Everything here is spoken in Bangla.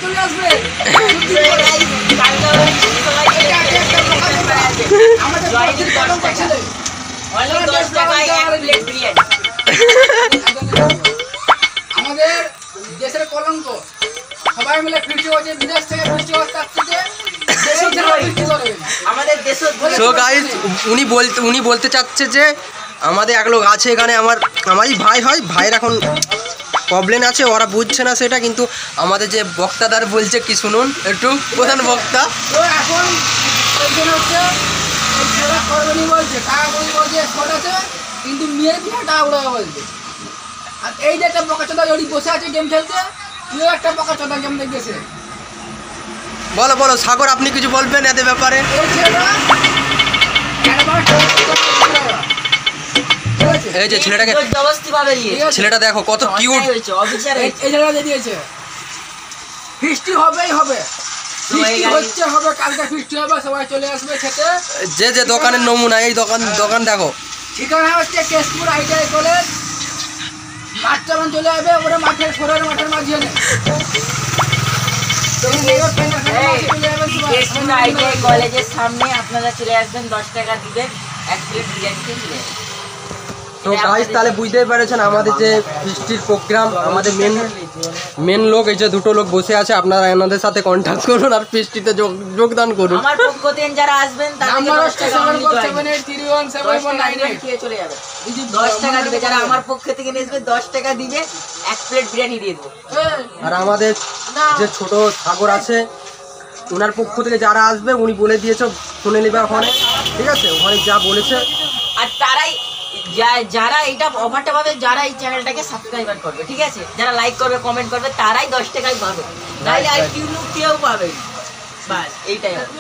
চলে আসবে। আমাদের দেশের কলঙ্ক, সবাই মিলে ফিরতে হচ্ছে, বিদেশ থেকে ফিরতে হচ্ছে। সো গাইস উনি বলতে চাচ্ছে যে আমাদের এক লোক আছে এখানে, আমারই ভাই হয়, ভাইয়ের এখন প্রবলেম আছে, ওরা বুঝছে না সেটা, কিন্তু আমাদের যে বক্তাদার বলছে কি শুনুন একটু, প্রধান বক্তা। তো এখন বলছে টাকা করি বলছে, শট আছে, কিন্তু মেয়ের পিছনে টাকা উড়াবে বলছে। আর এই যে একটা বকাচোদা জড়ি বসে আছে গেম খেলতে, তুইও একটা বকাচোদা গেম দেখতেছে। বলো বলো সাগর, আপনি কিছু বলবেন এদের ব্যাপারে? এই যে ছেলেটাকে, ছেলেটা দেখো কত কিউট। এই জায়গাটা দিয়েছে, ফিস্টি হবেই হবে, ফিস্টি হচ্ছে হবে, কালকে ফিস্টি হবে, সবাই চলে আসবে খেতে। যে যে দোকানের নমুনা, এই দোকান দেখো। ঠিকানা হচ্ছে কেশপুর ITI কলেজ, মাঠ চালান চলে যাবে ওরা মাঠের সরের মাঠের মাঝখানে। কলেজের সামনে আপনারা চলে আসবেন, 10 টাকা দিবেন, 1 প্লেট বিরিয়ানি খেয়ে। তো গাইস তাহলে বুঝতেই পেরেছেন আমাদের যে ফিস্টির প্রোগ্রাম, আমাদের মেন লোক এই যে দুটো লোক বসে আছে, আপনারা এনাদের সাথে কন্ট্যাক্ট করুন আর ফিস্টিতে যোগদান করুন। আমার পক্ষ থেকে যারা আসবেন তাদেরকে 10 টাকা খেয়ে চলে যাবে। 10 টাকা দিবে, যারা আমার পক্ষ থেকে নেবে 10 টাকা দিবে, 1 প্লেট বিরিয়ানি দিয়ে দেবো। আর আমাদের যে ছোট সাগর আছে, ওনার পক্ষ থেকে যারা আসবে উনি বলে দিয়েছে, শুনে নেবে ওখানে, ঠিক আছে? ওখানে যা বলেছে। আর তারাই যারা এইটা অফারটা পাবে, যারা এই চ্যানেলটাকে সাবস্ক্রাইবার করবে, ঠিক আছে, যারা লাইক করবে কমেন্ট করবে, তারাই 10 টাকায় পাবে, তাই আর কেউ পাবে। বাস এইটাই হবে।